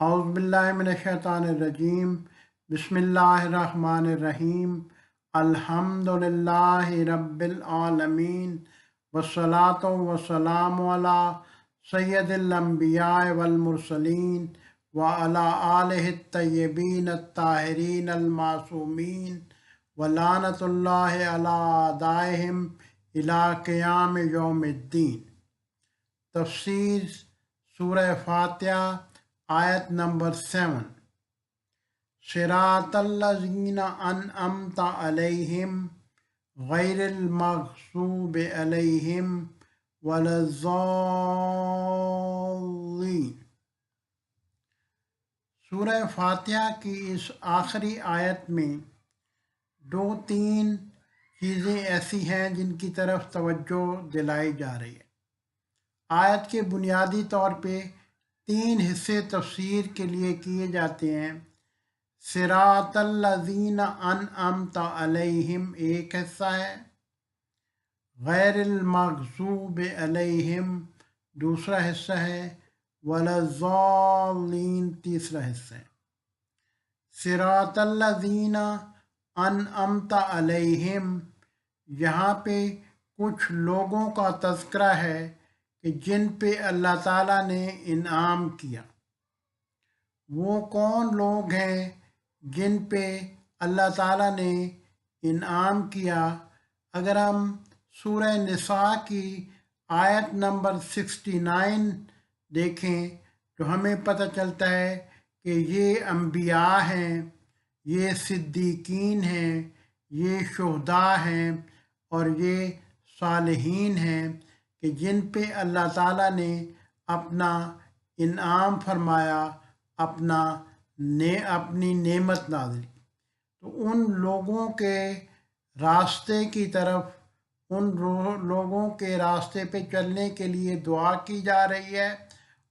اعوذ باللہ من الشیطان الرجیم بسم اللہ الرحمن الرحیم الحمد للہ رب العالمین والصلاة والسلام علی سید الانبیاء والمرسلین وعلی آلہ الطیبین الطاہرین المعصومین ولعنۃ اللہ علی اعدائہم الی قیام یوم الدین۔ تفسیر سورہ فاتحہ آیت نمبر 7۔ صراط الذین انعمت علیہم غیر المغضوب علیہم ولا الضالین۔ سورہ فاتحہ کی اس آخری آیت میں 2-3 چیزیں ایسی ہیں جن کی طرف توجہ دلائی جا رہی ہے۔ آیت کے بنیادی طور پہ 3 حصے تفسیر کے لیے کیے جاتے ہیں۔ صراط الذین انعمت علیہم ایک حصہ ہے، غیر المغضوب علیہم دوسرا حصہ ہے، ولا الضالین تیسرا حصہ ہے۔ صراط الذین انعمت علیہم، یہاں پہ کچھ لوگوں کا تذکرہ ہے کہ جن پہ اللہ تعالیٰ نے انعام کیا۔ وہ کون لوگ ہیں جن پہ اللہ تعالیٰ نے انعام کیا؟ اگر ہم سورہ نساء کی آیت نمبر 69 دیکھیں تو ہمیں پتہ چلتا ہے کہ یہ انبیاء ہیں، یہ صدیقین ہیں، یہ شہداء ہیں اور یہ صالحین ہیں کہ جن پہ اللہ تعالیٰ نے اپنا انعام فرمایا، اپنی نعمت نازل کی۔ تو ان لوگوں کے راستے کی طرف، ان لوگوں کے راستے پہ چلنے کے لیے دعا کی جا رہی ہے،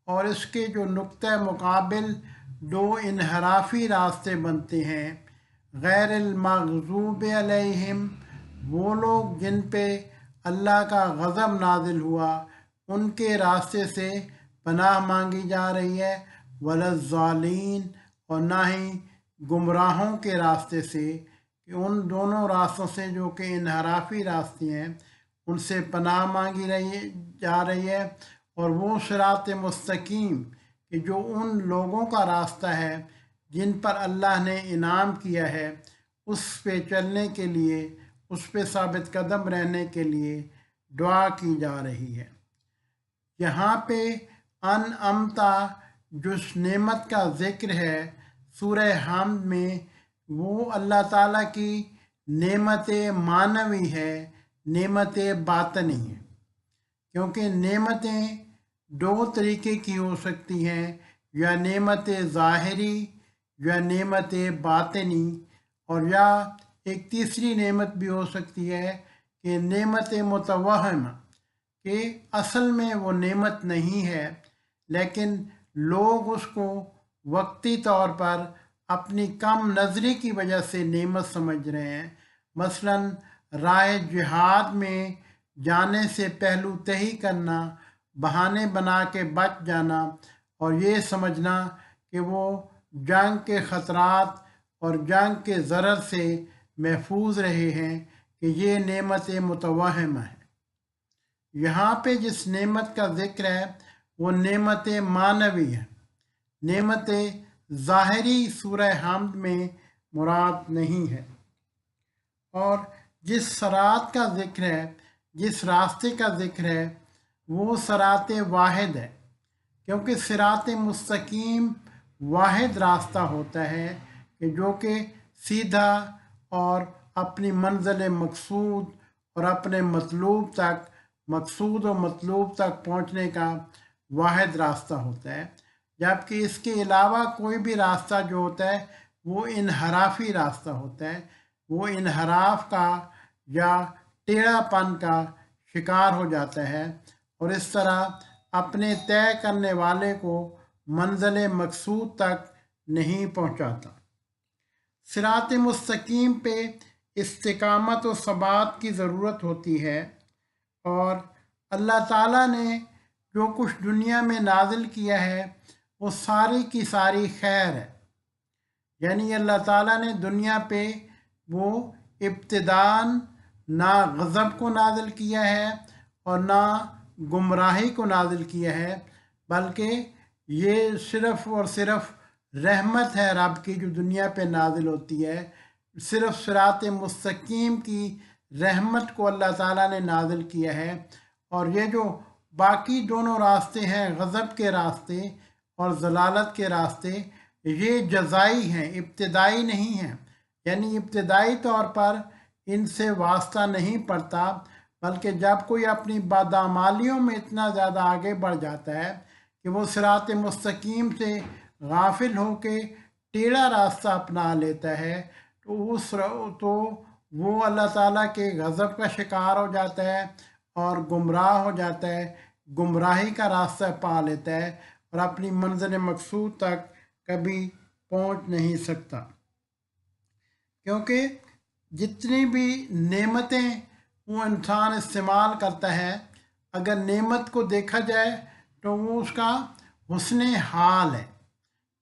اور اس کے جو نقطہ مقابل 2 انحرافی راستے بنتے ہیں۔ غیر المغضوب علیہم، وہ لوگ جن پہ اللہ کا غضب نازل ہوا، ان کے راستے سے پناہ مانگی جا رہی ہے، ولا الضالین، اور نہ ہی گمراہوں کے راستے سے، کہ ان دونوں راستوں سے جو کہ انحرافی راستے ہیں ان سے پناہ مانگی جا رہی ہے۔ اور وہ صراط مستقیم کہ جو ان لوگوں کا راستہ ہے جن پر اللہ نے انعام کیا ہے، اس پہ چلنے کے لیے، اس پہ ثابت قدم رہنے کے لیے دعا کی جا رہی ہے۔ یہاں پہ انعمتا جس نعمت کا ذکر ہے سورہ حمد میں، وہ اللہ تعالیٰ کی نعمت معنوی ہے، نعمت باطنی ہے، کیونکہ نعمتیں 2 طریقے کی ہو سکتی ہیں، یا نعمت ظاہری یا نعمت باطنی، اور یا ایک تیسری نعمت بھی ہو سکتی ہے کہ نعمت متوہمہ، کہ اصل میں وہ نعمت نہیں ہے لیکن لوگ اس کو وقتی طور پر اپنی کم نظری کی وجہ سے نعمت سمجھ رہے ہیں۔ مثلا راہ جہاد میں جانے سے پہلو تہی کرنا، بہانے بنا کے بچ جانا، اور یہ سمجھنا کہ وہ جنگ کے خطرات اور جنگ کے ضرر سے محفوظ رہے ہیں، کہ یہ نعمت متوہمہ ہے۔ یہاں پہ جس نعمت کا ذکر ہے وہ نعمت معنوی ہے، نعمت ظاہری سورہ حمد میں مراد نہیں ہے۔ اور جس صراط کا ذکر ہے، جس راستے کا ذکر ہے، وہ صراط واحد ہے، کیونکہ صراط مستقیم واحد راستہ ہوتا ہے کہ جو کہ سیدھا اور اپنی منزل مقصود اور اپنے مقصود و مطلوب تک پہنچنے کا واحد راستہ ہوتا ہے، جبکہ اس کے علاوہ کوئی بھی راستہ جو ہوتا ہے وہ انحرافی راستہ ہوتا ہے، وہ انحراف کا یا ٹیڑھا پن کا شکار ہو جاتا ہے، اور اس طرح اپنے طے کرنے والے کو منزل مقصود تک نہیں پہنچاتا۔ صراط مستقیم پہ استقامت و ثبات کی ضرورت ہوتی ہے، اور اللہ تعالیٰ نے جو کچھ دنیا میں نازل کیا ہے وہ ساری کی ساری خیر ہے۔ یعنی اللہ تعالیٰ نے دنیا پہ وہ ابتداً نہ غضب کو نازل کیا ہے اور نہ گمراہی کو نازل کیا ہے، بلکہ یہ صرف اور صرف رحمت ہے رب کی جو دنیا پہ نازل ہوتی ہے۔ صرف صراط مستقیم کی رحمت کو اللہ تعالیٰ نے نازل کیا ہے، اور یہ جو باقی دونوں راستے ہیں، غضب کے راستے اور ضلالت کے راستے، یہ جزائی ہیں، ابتدائی نہیں ہیں۔ یعنی ابتدائی طور پر ان سے واسطہ نہیں پڑتا، بلکہ جب کوئی اپنی بدعمالیوں میں اتنا زیادہ آگے بڑھ جاتا ہے کہ وہ صراط مستقیم سے غافل ہو کے ٹیڑھا راستہ اپنا لیتا ہے، تو وہ اللہ تعالیٰ کے غضب کا شکار ہو جاتا ہے اور گمراہ ہو جاتا ہے، گمراہی کا راستہ پا لیتا ہے اور اپنی منزل مقصود تک کبھی پہنچ نہیں سکتا۔ کیونکہ جتنی بھی نعمتیں وہ انسان استعمال کرتا ہے، اگر نعمت کو دیکھا جائے تو وہ اس کا حسن حال ہے،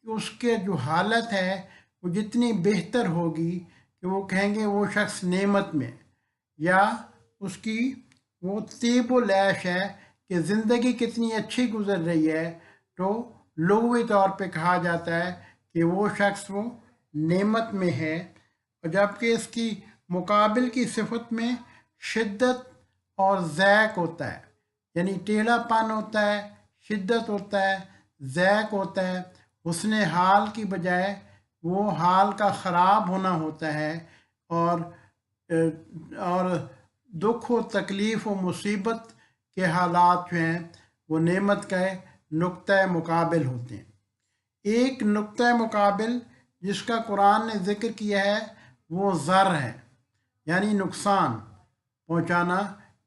کہ اس کے جو حالت ہے وہ جتنی بہتر ہوگی کہ وہ کہیں گے وہ شخص نعمت میں، یا اس کی وہ طیب و العیش ہے کہ زندگی کتنی اچھی گزر رہی ہے، تو لغوی طور پہ کہا جاتا ہے کہ وہ شخص وہ نعمت میں ہے۔ اور جبکہ اس کی مقابل کی صفت میں شدت اور ضیق ہوتا ہے، یعنی ٹیڑھا پن ہوتا ہے، شدت ہوتا ہے، ضیق ہوتا ہے، حسن حال کی بجائے وہ حال کا خراب ہونا ہوتا ہے، اور دکھ و تکلیف و مصیبت کے حالات جو ہیں وہ نعمت کا نقطۂ مقابل ہوتے ہیں۔ ایک نقطۂ مقابل جس کا قرآن نے ذکر کیا ہے وہ ضر ہے، یعنی نقصان پہنچانا،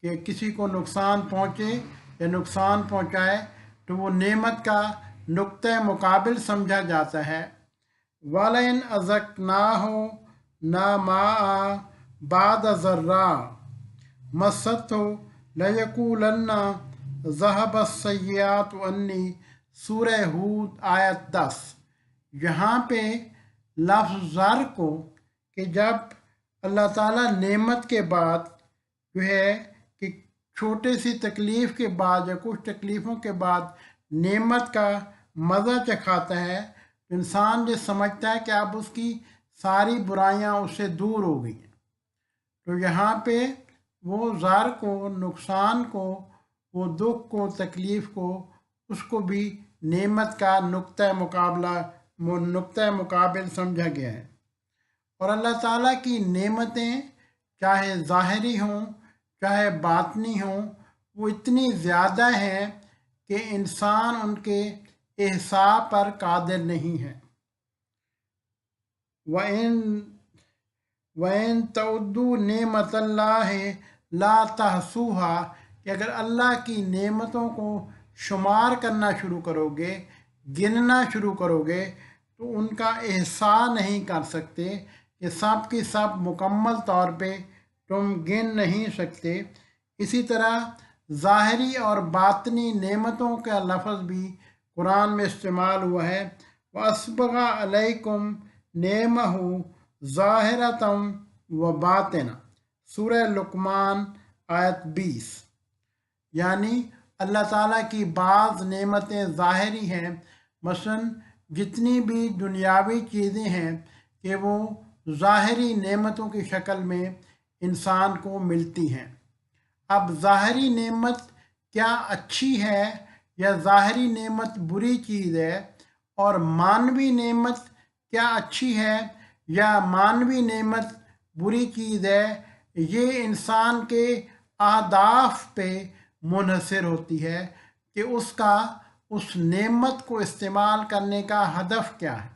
کہ کسی کو نقصان پہنچے یا نقصان پہنچائے تو وہ نعمت کا نقطۂ مقابل سمجھا جاتا ہے۔ وَلَئِنْ أَذَقْنَاهُ نَعْمَاءَ بَعْدَ ضَرَّاءٍ مَسَّتْهُ لَيَقُولَنَّ ذَهَبَ السَّيِّئَاتُ عَنِّی، سورہ ہود آیت 10۔ یہاں پہ لفظ ضر کو، کہ جب اللہ تعالیٰ نعمت کے بعد جو ہے کہ چھوٹے سی تکلیف کے بعد یا کچھ تکلیفوں کے بعد نعمت کا مزہ چکھاتا ہے، انسان یہ سمجھتا ہے کہ اب اس کی ساری برائیاں اس سے دور ہو گئی ہیں۔ تو یہاں پہ وہ ضر کو، نقصان کو، وہ دکھ کو، تکلیف کو، اس کو بھی نعمت کا نقطۂ مقابل سمجھا گیا ہے۔ اور اللہ تعالیٰ کی نعمتیں چاہے ظاہری ہوں چاہے باطنی ہوں، وہ اتنی زیادہ ہیں کہ انسان ان کے احصاء پر قادر نہیں ہے۔ وَإِن تَعُدُّوا نِعْمَتَ اللَّهِ لَا تَحْصُوهَا، کہ اگر اللہ کی نعمتوں کو شمار کرنا شروع کرو گے، گننا شروع کرو گے، تو ان کا احصاء نہیں کر سکتے، کہ سب کی سب مکمل طور پہ تم گن نہیں سکتے۔ اسی طرح ظاہری اور باطنی نعمتوں کا لفظ بھی قرآن میں استعمال ہوا ہے۔ وَأَسْبَغَ عَلَيْكُمْ نِعْمَهُ ظَاهِرَةً وَبَاطِنَةً، سورہ لقمان آیت 20۔ یعنی اللہ تعالیٰ کی بعض نعمتیں ظاہری ہیں، مثلا جتنی بھی دنیاوی چیزیں ہیں کہ وہ ظاہری نعمتوں کی شکل میں انسان کو ملتی ہیں۔ اب ظاہری نعمت کیا اچھی ہے یا ظاہری نعمت بری چیز ہے، اور معنوی نعمت کیا اچھی ہے یا معنوی نعمت بری چیز ہے، یہ انسان کے اہداف پہ منحصر ہوتی ہے کہ اس کا اس نعمت کو استعمال کرنے کا ہدف کیا ہے۔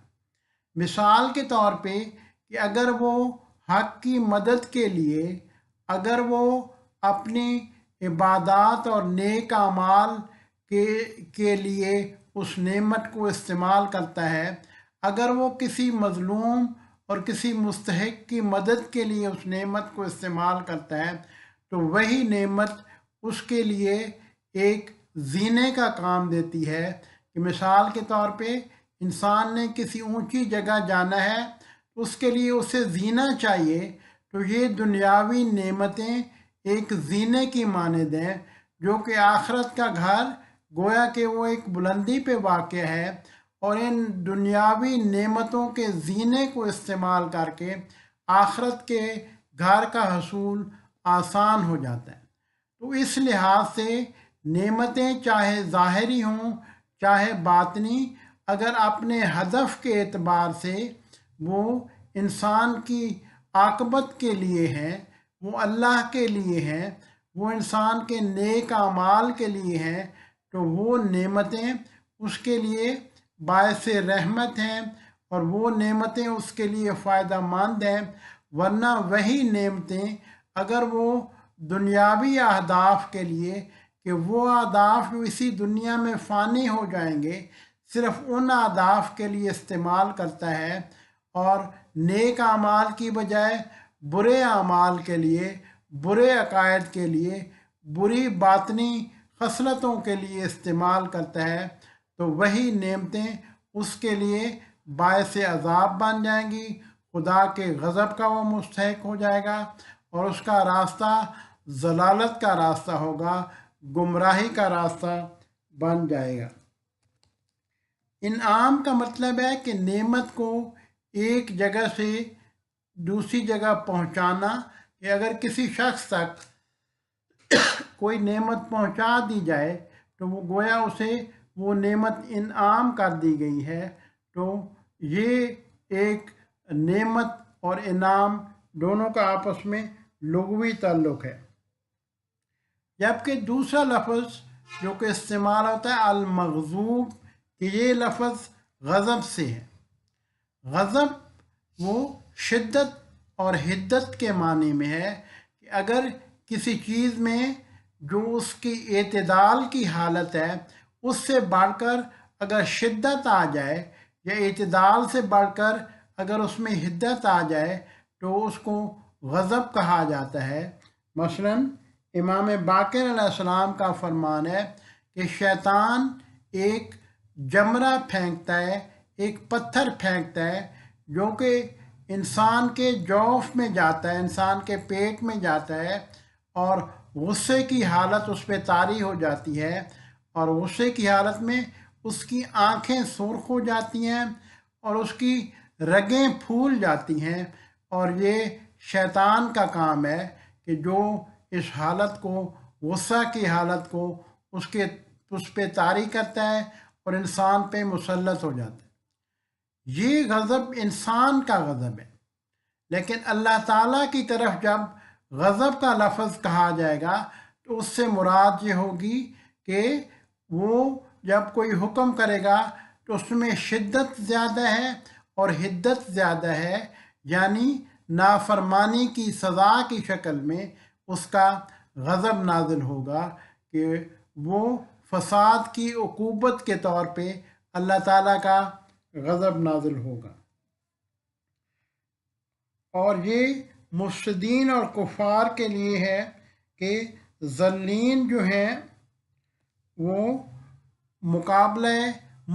مثال کے طور پہ کہ اگر وہ حق کی مدد کے لیے، اگر وہ اپنی عبادات اور نیک اعمال کے لیے اس نعمت کو استعمال کرتا ہے، اگر وہ کسی مظلوم اور کسی مستحق کی مدد کے لیے اس نعمت کو استعمال کرتا ہے، تو وہی نعمت اس کے لیے ایک زینے کا کام دیتی ہے کہ مثال کے طور پہ انسان نے کسی اونچی جگہ جانا ہے تو اس کے لیے اسے زینہ چاہیے، تو یہ دنیاوی نعمتیں ایک زینے کی مانند ہیں، جو کہ آخرت کا گھر گویا کہ وہ ایک بلندی پہ واقع ہے، اور ان دنیاوی نعمتوں کے زینے کو استعمال کر کے آخرت کے گھر کا حصول آسان ہو جاتا ہے۔ تو اس لحاظ سے نعمتیں چاہے ظاہری ہوں چاہے باطنی، اگر اپنے ہدف کے اعتبار سے وہ انسان کی عاقبت کے لیے ہیں، وہ اللہ کے لیے ہیں، وہ انسان کے نیک اعمال کے لیے ہیں، تو وہ نعمتیں اس کے لیے باعث رحمت ہیں اور وہ نعمتیں اس کے لیے فائدہ مند ہیں۔ ورنہ وہی نعمتیں اگر وہ دنیاوی اہداف کے لیے، کہ وہ اہداف جو اسی دنیا میں فانی ہو جائیں گے، صرف ان اہداف کے لیے استعمال کرتا ہے اور نیک اعمال کی بجائے برے اعمال کے لیے، برے عقائد کے لیے، بری باطنی خصلتوں کے لیے استعمال کرتا ہے، تو وہی نعمتیں اس کے لیے باعث عذاب بن جائیں گی، خدا کے غضب کا وہ مستحق ہو جائے گا، اور اس کا راستہ ضلالت کا راستہ ہوگا، گمراہی کا راستہ بن جائے گا۔ انعام کا مطلب ہے کہ نعمت کو ایک جگہ سے دوسری جگہ پہنچانا، کہ اگر کسی شخص تک کوئی نعمت پہنچا دی جائے تو وہ گویا اسے وہ نعمت انعام کر دی گئی ہے۔ تو یہ ایک نعمت اور انعام دونوں کا آپس میں لغوی تعلق ہے۔ جبکہ دوسرا لفظ جو کہ استعمال ہوتا ہے المغضوب، کہ یہ لفظ غضب سے ہے۔ غضب وہ شدت اور حدت کے معنی میں ہے، کہ اگر کسی چیز میں جو اس کی اعتدال کی حالت ہے اس سے بڑھ کر اگر شدت آ جائے، یا اعتدال سے بڑھ کر اگر اس میں حدت آ جائے تو اس کو غضب کہا جاتا ہے۔ مثلا امام باقر علیہ السلام کا فرمان ہے کہ شیطان ایک جمرہ پھینکتا ہے، ایک پتھر پھینکتا ہے، جو کہ انسان کے جوف میں جاتا ہے، انسان کے پیٹ میں جاتا ہے، اور غصے کی حالت اس پہ طاری ہو جاتی ہے، اور غصے کی حالت میں اس کی آنکھیں سرخ ہو جاتی ہیں اور اس کی رگیں پھول جاتی ہیں، اور یہ شیطان کا کام ہے کہ جو اس حالت کو، غصہ کی حالت کو اس پہ طاری کرتا ہے اور انسان پہ مسلط ہو جاتا ہے۔ یہ غضب انسان کا غضب ہے، لیکن اللہ تعالیٰ کی طرف جب غضب کا لفظ کہا جائے گا تو اس سے مراد یہ ہوگی کہ وہ جب کوئی حکم کرے گا تو اس میں شدت زیادہ ہے اور حدت زیادہ ہے، یعنی نافرمانی کی سزا کی شکل میں اس کا غضب نازل ہوگا، کہ وہ فساد کی عقوبت کے طور پہ اللہ تعالیٰ کا غضب نازل ہوگا۔ اور یہ مفسدین اور کفار کے لیے ہے کہ ضالین جو ہیں وہ مقابلہ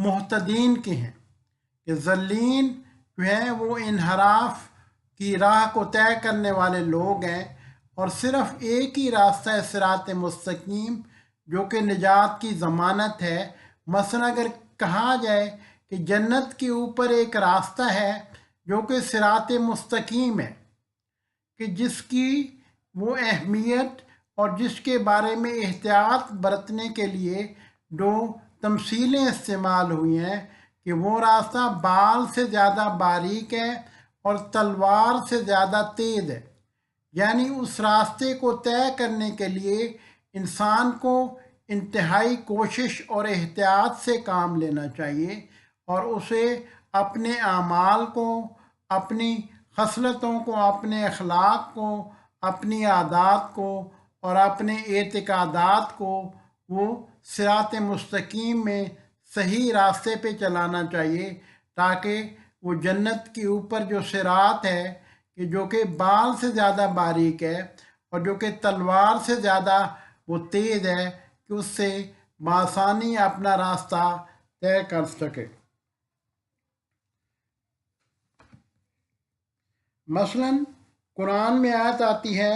محتدین کے ہیں، کہ ضالین جو ہیں وہ انحراف کی راہ کو طے کرنے والے لوگ ہیں، اور صرف ایک ہی راستہ ہے صراط مستقیم، جو کہ نجات کی ضمانت ہے۔ مثلا اگر کہا جائے کہ جنت کے اوپر ایک راستہ ہے جو کہ صراط مستقیم ہے، کہ جس کی وہ اہمیت اور جس کے بارے میں احتیاط برتنے کے لیے دو تمثیلیں استعمال ہوئی ہیں، کہ وہ راستہ بال سے زیادہ باریک ہے اور تلوار سے زیادہ تیز ہے، یعنی اس راستے کو طے کرنے کے لیے انسان کو انتہائی کوشش اور احتیاط سے کام لینا چاہیے، اور اسے اپنے اعمال کو، اپنی خصلتوں کو، اپنے اخلاق کو، اپنی عادات کو اور اپنے اعتقادات کو وہ صراط مستقیم میں صحیح راستے پہ چلانا چاہیے، تاکہ وہ جنت کے اوپر جو صراط ہے، کہ جو کہ بال سے زیادہ باریک ہے اور جو کہ تلوار سے زیادہ وہ تیز ہے، کہ اس سے بآسانی اپنا راستہ طے کر سکے۔ مثلاً قرآن میں آیت آتی ہے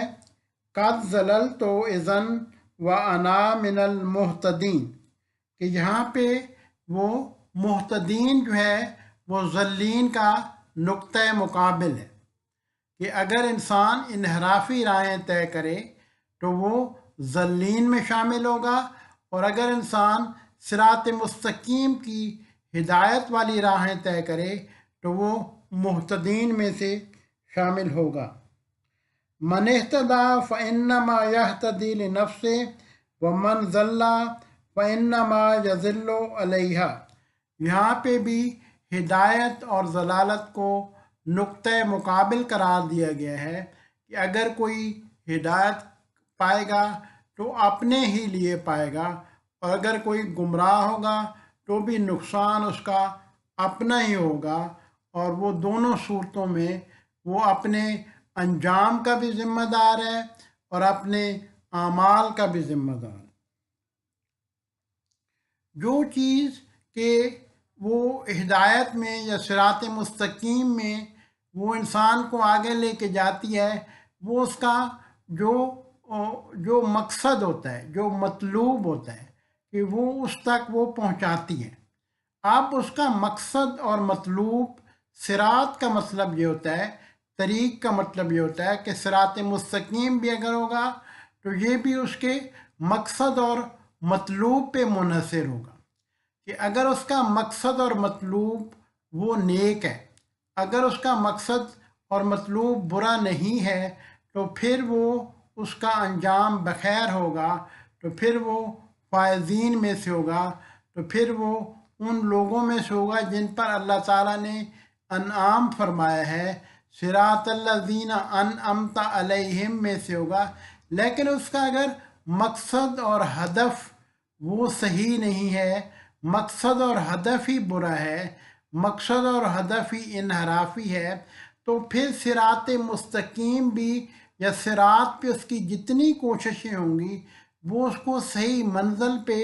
قد ضللت اذن وانا من المہتدین، کہ یہاں پہ وہ مہتدین جو ہے وہ ضالین کا نقطۂ مقابل ہے، کہ اگر انسان انحرافی راہیں طے کرے تو وہ ضالین میں شامل ہوگا، اور اگر انسان صراط مستقیم کی ہدایت والی راہیں طے کرے تو وہ مہتدین میں سے شامل ہوگا۔ من اہتدی فانما یہتدی لنفسہ ومن ضل فانما یضل علیہا، یہاں پہ بھی ہدایت اور ضلالت کو نقطۂ مقابل قرار دیا گیا ہے کہ اگر کوئی ہدایت پائے گا تو اپنے ہی لیے پائے گا، اور اگر کوئی گمراہ ہوگا تو بھی نقصان اس کا اپنا ہی ہوگا، اور وہ دونوں صورتوں میں وہ اپنے انجام کا بھی ذمہ دار ہے اور اپنے اعمال کا بھی ذمہ دار ہے۔ جو چیز کہ وہ ہدایت میں یا صراط مستقیم میں وہ انسان کو آگے لے کے جاتی ہے، وہ اس کا جو مقصد ہوتا ہے، جو مطلوب ہوتا ہے کہ وہ اس تک وہ پہنچاتی ہے۔ اب اس کا مقصد اور مطلوب، صراط کا مطلب یہ ہوتا ہے، طریق کا مطلب یہ ہوتا ہے کہ صراط مستقیم بھی اگر ہوگا تو یہ بھی اس کے مقصد اور مطلوب پہ منحصر ہوگا، کہ اگر اس کا مقصد اور مطلوب وہ نیک ہے، اگر اس کا مقصد اور مطلوب برا نہیں ہے تو پھر وہ اس کا انجام بخیر ہوگا، تو پھر وہ فائزین میں سے ہوگا، تو پھر وہ ان لوگوں میں سے ہوگا جن پر اللہ تعالیٰ نے انعام فرمایا ہے، صراط الذین انعمت علیہم میں سے ہوگا۔ لیکن اس کا اگر مقصد اور ہدف وہ صحیح نہیں ہے، مقصد اور ہدف ہی برا ہے، مقصد اور ہدف ہی انحرافی ہے، تو پھر صراط مستقیم بھی یا صراط پہ اس کی جتنی کوششیں ہوں گی وہ اس کو صحیح منزل پہ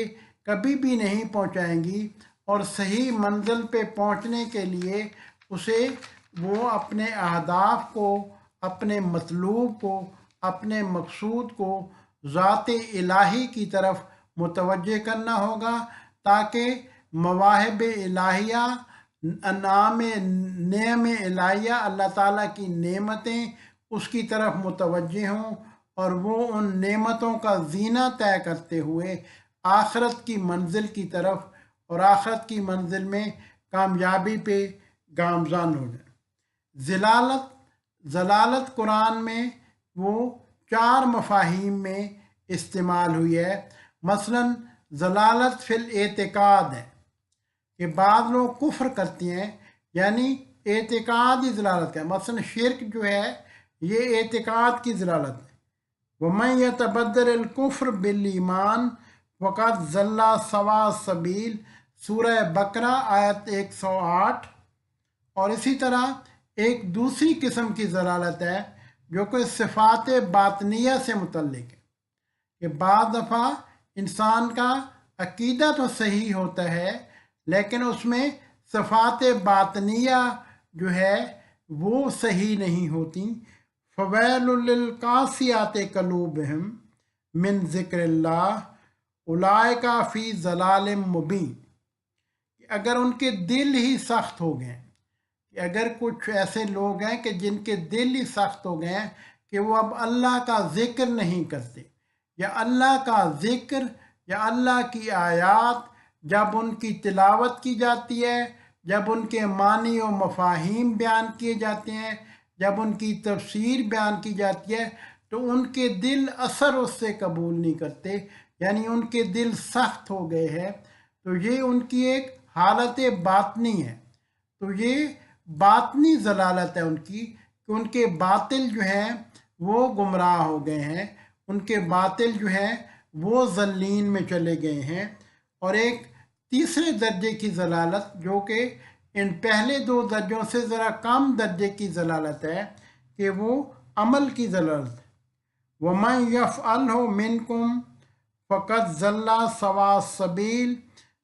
کبھی بھی نہیں پہنچائیں گی، اور صحیح منزل پہ پہنچنے کے لیے اسے وہ اپنے اہداف کو، اپنے مطلوب کو، اپنے مقصود کو ذات الہی کی طرف متوجہ کرنا ہوگا، تاکہ مواہب الہیہ، نعم الہیہ، اللہ تعالیٰ کی نعمتیں اس کی طرف متوجہ ہوں، اور وہ ان نعمتوں کا زینہ طے کرتے ہوئے آخرت کی منزل کی طرف اور آخرت کی منزل میں کامیابی پہ گامزن ہو جائیں۔ ضلالت قرآن میں وہ 4 مفاہیم میں استعمال ہوئی ہے۔ مثلاً ضلالت فی الاعتقاد ہے کہ بعض لوگ کفر کرتے ہیں، یعنی اعتقاد ہی ضلالت کا ہے۔ مثلاً شرک جو ہے یہ اعتقاد کی ضلالت ہے۔ وَمَن يَتَبَدَّلِ الْكُفْرَ بِالْإِيمَانِ فَقَدْ ضَلَّ سَوَاءَ السَّبِيلِ، سورہ بقرہ آیت 108۔ اور اسی طرح ایک دوسری قسم کی ضلالت ہے جو کہ صفات باطنیہ سے متعلق ہے، کہ بعض دفعہ انسان کا عقیدہ تو صحیح ہوتا ہے لیکن اس میں صفات باطنیہ جو ہے وہ صحیح نہیں ہوتی۔ فویل للقاسیات قلوبہم من ذکر اللہ اولئک فی ضلال مبین، اگر ان کے دل ہی سخت ہو گئے، کہ اگر کچھ ایسے لوگ ہیں کہ جن کے دل ہی سخت ہو گئے ہیں کہ وہ اب اللہ کا ذکر نہیں کرتے، یا اللہ کا ذکر یا اللہ کی آیات جب ان کی تلاوت کی جاتی ہے، جب ان کے معنی و مفاہیم بیان کیے جاتے ہیں، جب ان کی تفسیر بیان کی جاتی ہے تو ان کے دل اثر اس سے قبول نہیں کرتے، یعنی ان کے دل سخت ہو گئے ہیں، تو یہ ان کی ایک حالت باطنی ہے۔ تو یہ باطنی ضلالت ہے ان کی، کہ ان کے باطل جو ہیں وہ گمراہ ہو گئے ہیں، ان کے باطل جو ہیں وہ ضالین میں چلے گئے ہیں۔ اور ایک تیسرے درجے کی ضلالت جو کہ ان پہلے 2 درجوں سے ذرا کم درجے کی ضلالت ہے، کہ وہ عمل کی ضلالت ہے۔ وَمَن يَفْعَلْهُ مِنْكُمْ فَقَدْ ضَلَّ سَوَاءَ السَّبِيلِ،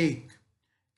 1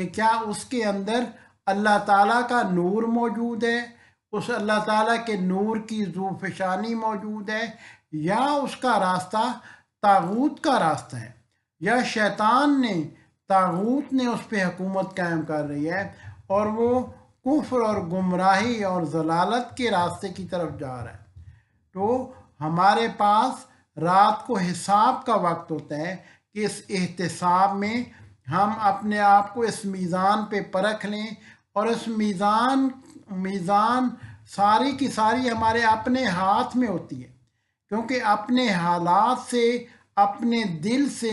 کہ کیا اس کے اندر اللہ تعالیٰ کا نور موجود ہے، اس اللہ تعالیٰ کے نور کی ذوفشانی موجود ہے، یا اس کا راستہ طاغوت کا راستہ ہے، یا شیطان نے طاغوت نے اس پہ حکومت قائم کر رہی ہے اور وہ کفر اور گمراہی اور ضلالت کے راستے کی طرف جا رہا ہے۔ تو ہمارے پاس رات کو حساب کا وقت ہوتا ہے کہ اس احتساب میں ہم اپنے آپ کو اس میزان پہ پرکھ لیں، اور اس میزان ساری کی ساری ہمارے اپنے ہاتھ میں ہوتی ہے، کیونکہ اپنے حالات سے، اپنے دل سے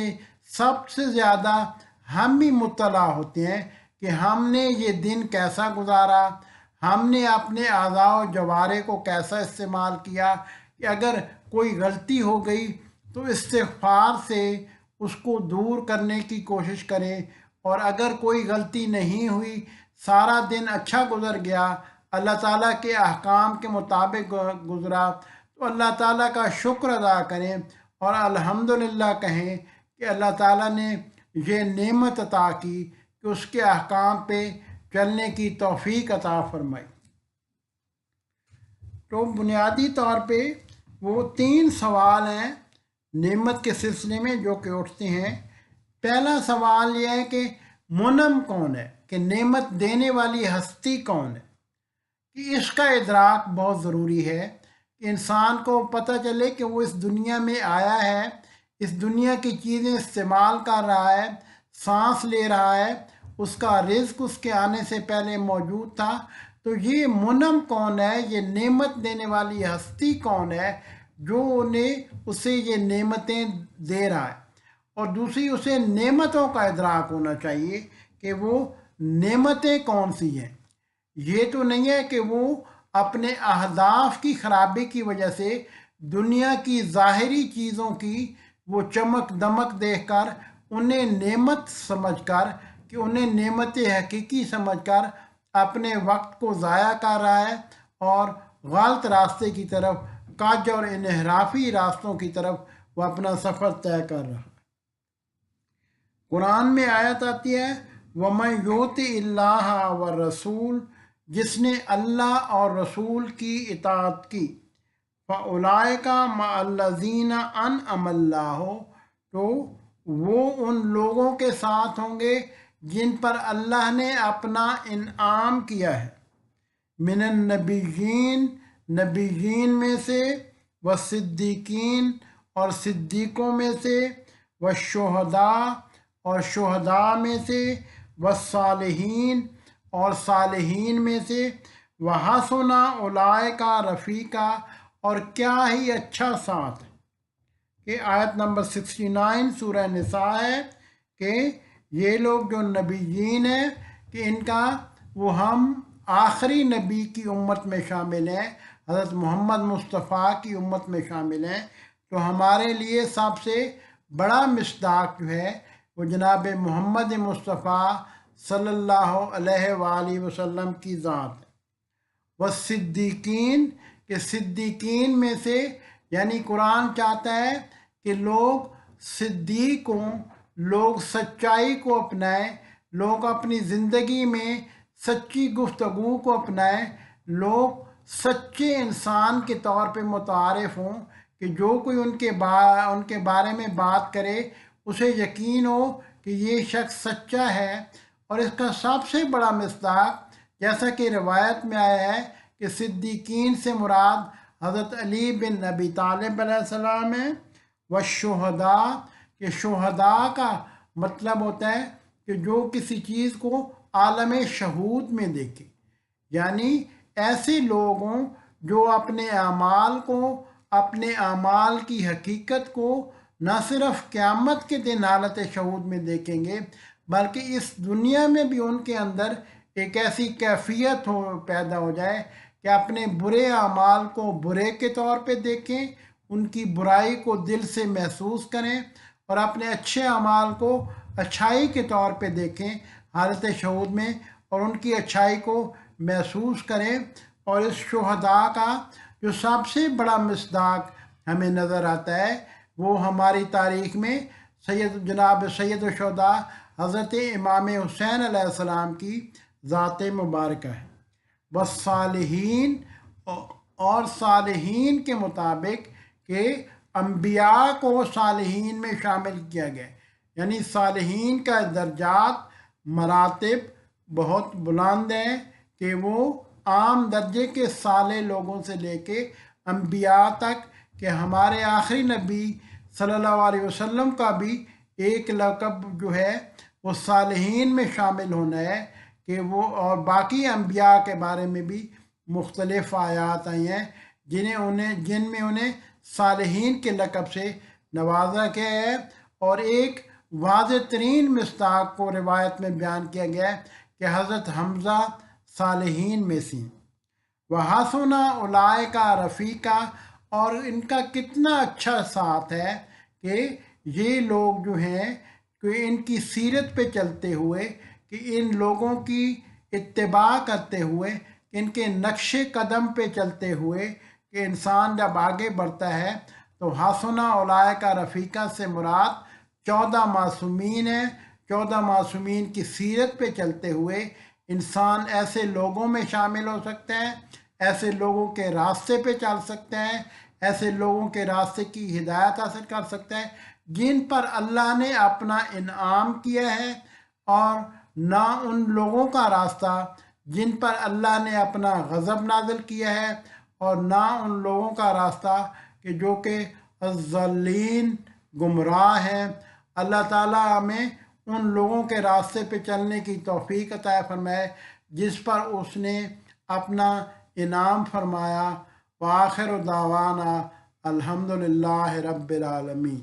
سب سے زیادہ ہم بھی مطلع ہوتے ہیں کہ ہم نے یہ دن کیسا گزارا، ہم نے اپنے اعضاء و جوارح کو کیسا استعمال کیا، کہ اگر کوئی غلطی ہو گئی تو استغفار سے اس کو دور کرنے کی کوشش کریں، اور اگر کوئی غلطی نہیں ہوئی، سارا دن اچھا گزر گیا، اللہ تعالیٰ کے احکام کے مطابق گزرا، تو اللہ تعالیٰ کا شکر ادا کریں اور الحمدللہ کہیں کہ اللہ تعالیٰ نے یہ نعمت عطا کی کہ اس کے احکام پہ چلنے کی توفیق عطا فرمائی۔ تو بنیادی طور پہ وہ 3 سوال ہیں نعمت کے سلسلے میں جو کہ اٹھتے ہیں۔ پہلا سوال یہ ہے کہ منعم کون ہے، کہ نعمت دینے والی ہستی کون ہے، کہ اس کا ادراک بہت ضروری ہے کہ انسان کو پتہ چلے کہ وہ اس دنیا میں آیا ہے، اس دنیا کی چیزیں استعمال کر رہا ہے، سانس لے رہا ہے، اس کا رزق اس کے آنے سے پہلے موجود تھا۔ تو یہ منعم کون ہے، یہ نعمت دینے والی ہستی کون ہے جو اسے یہ نعمتیں دے رہا ہے، اور دوسری اسے نعمتوں کا ادراک ہونا چاہیے کہ وہ نعمتیں کون سی ہیں۔ یہ تو نہیں ہے کہ وہ اپنے اہداف کی خرابی کی وجہ سے دنیا کی ظاہری چیزوں کی وہ چمک دمک دیکھ کر انہیں نعمت سمجھ کر، کہ انہیں نعمت حقیقی سمجھ کر اپنے وقت کو ضائع کر رہا ہے اور غلط راستے کی طرف، کج اور انحرافی راستوں کی طرف وہ اپنا سفر طے کر رہا ہے۔ قرآن میں آیت آتی ہے وَمَن يُطِعِ اللَّهَ وَالرَّسُولَ، جس نے اللہ اور رسول کی اطاعت کی، فَأُولَٰئِكَ مَعَ الَّذِينَ أَنْعَمَ اللَّهُ، تو وہ ان لوگوں کے ساتھ ہوں گے جن پر اللہ نے اپنا انعام کیا ہے، من النبیین، نبیین میں سے، والصدیقین، اور صدیقوں میں سے، والشہداء، اور شہداء میں سے، والصالحین، اور صالحین میں سے، وحسن اولئک رفیقا، اور کیا ہی اچھا ساتھ ہے۔ کہ آیت نمبر 69 سورہ نساء ہے کہ یہ لوگ جو نبیین ہیں کہ ان کا وہ ہم آخری نبی کی امت میں شامل ہیں، حضرت محمد مصطفیٰ کی امت میں شامل ہیں، تو ہمارے لیے سب سے بڑا مصداق جو ہے وہ جناب محمد مصطفیٰ صلی اللہ علیہ وآلہ وسلم کی ذات ہے۔ والصدیقین، کہ صدیقین میں سے، یعنی قرآن چاہتا ہے کہ لوگ صدیق ہوں، لوگ سچائی کو اپنائیں، لوگ اپنی زندگی میں سچی گفتگو کو اپنائیں، لوگ سچے انسان کے طور پہ متعارف ہوں، کہ جو کوئی ان کے بارے میں بات کرے اسے یقین ہو کہ یہ شخص سچا ہے۔ اور اس کا سب سے بڑا مصداق جیسا کہ روایت میں آیا ہے کہ صدیقین سے مراد حضرت علی بن ابی طالب علیہ السلام ہیں، والشہداء، کہ شہداء کا مطلب ہوتا ہے کہ جو کسی چیز کو عالم شہود میں دیکھے، یعنی ایسے لوگ ہوں جو اپنے اعمال کو، اپنے اعمال کی حقیقت کو نہ صرف قیامت کے دن حالت شہود میں دیکھیں گے، بلکہ اس دنیا میں بھی ان کے اندر ایک ایسی کیفیت پیدا ہو جائے کہ اپنے برے اعمال کو برے کے طور پہ دیکھیں، ان کی برائی کو دل سے محسوس کریں، اور اپنے اچھے اعمال کو اچھائی کے طور پہ دیکھیں حالت شہود میں، اور ان کی اچھائی کو محسوس کریں۔ اور اس شہداء کا جو سب سے بڑا مصداق ہمیں نظر آتا ہے وہ ہماری تاریخ میں جناب سید الشہداء حضرت امام حسین علیہ السلام کی ذات مبارکہ ہے۔ والصالحین، اور صالحین کے مطابق کہ انبیاء کو صالحین میں شامل کیا گیا، یعنی صالحین کا درجات مراتب بہت بلند ہیں کہ وہ عام درجے کے صالح لوگوں سے لے کے انبیاء تک، کہ ہمارے آخری نبی صلی اللہ علیہ وسلم کا بھی ایک لقب جو ہے وہ صالحین میں شامل ہونا ہے، کہ وہ اور باقی انبیاء کے بارے میں بھی مختلف آیات آئی ہیں جن میں انہیں صالحین کے لقب سے نوازا گیا ہے۔ اور ایک واضح ترین مصداق کو روایت میں بیان کیا گیا ہے کہ حضرت حمزہ صالحین میں سے۔ وَحَسُنَ أُولَئِكَ رَفِيقًا، اور ان کا کتنا اچھا ساتھ ہے کہ یہ لوگ جو ہیں کہ ان کی سیرت پہ چلتے ہوئے، کہ ان لوگوں کی اتباع کرتے ہوئے، ان کے نقش قدم پہ چلتے ہوئے، کہ انسان جب آگے بڑھتا ہے تو حسنہ اولئک رفیقہ سے مراد 14 معصومین ہیں۔ 14 معصومین کی سیرت پہ چلتے ہوئے انسان ایسے لوگوں میں شامل ہو سکتا ہے، ایسے لوگوں کے راستے پہ چل سکتے ہیں، ایسے لوگوں کے راستے کی ہدایت حاصل کر سکتا ہے جن پر اللہ نے اپنا انعام کیا ہے، اور نہ ان لوگوں کا راستہ جن پر اللہ نے اپنا غضب نازل کیا ہے، اور نہ ان لوگوں کا راستہ کہ جو کہ الضالین گمراہ ہیں۔ اللہ تعالیٰ ہمیں ان لوگوں کے راستے پہ چلنے کی توفیق عطا فرمائے جس پر اس نے اپنا انعام فرمایا۔ وآخر دعوانا الحمدللہ رب العالمین۔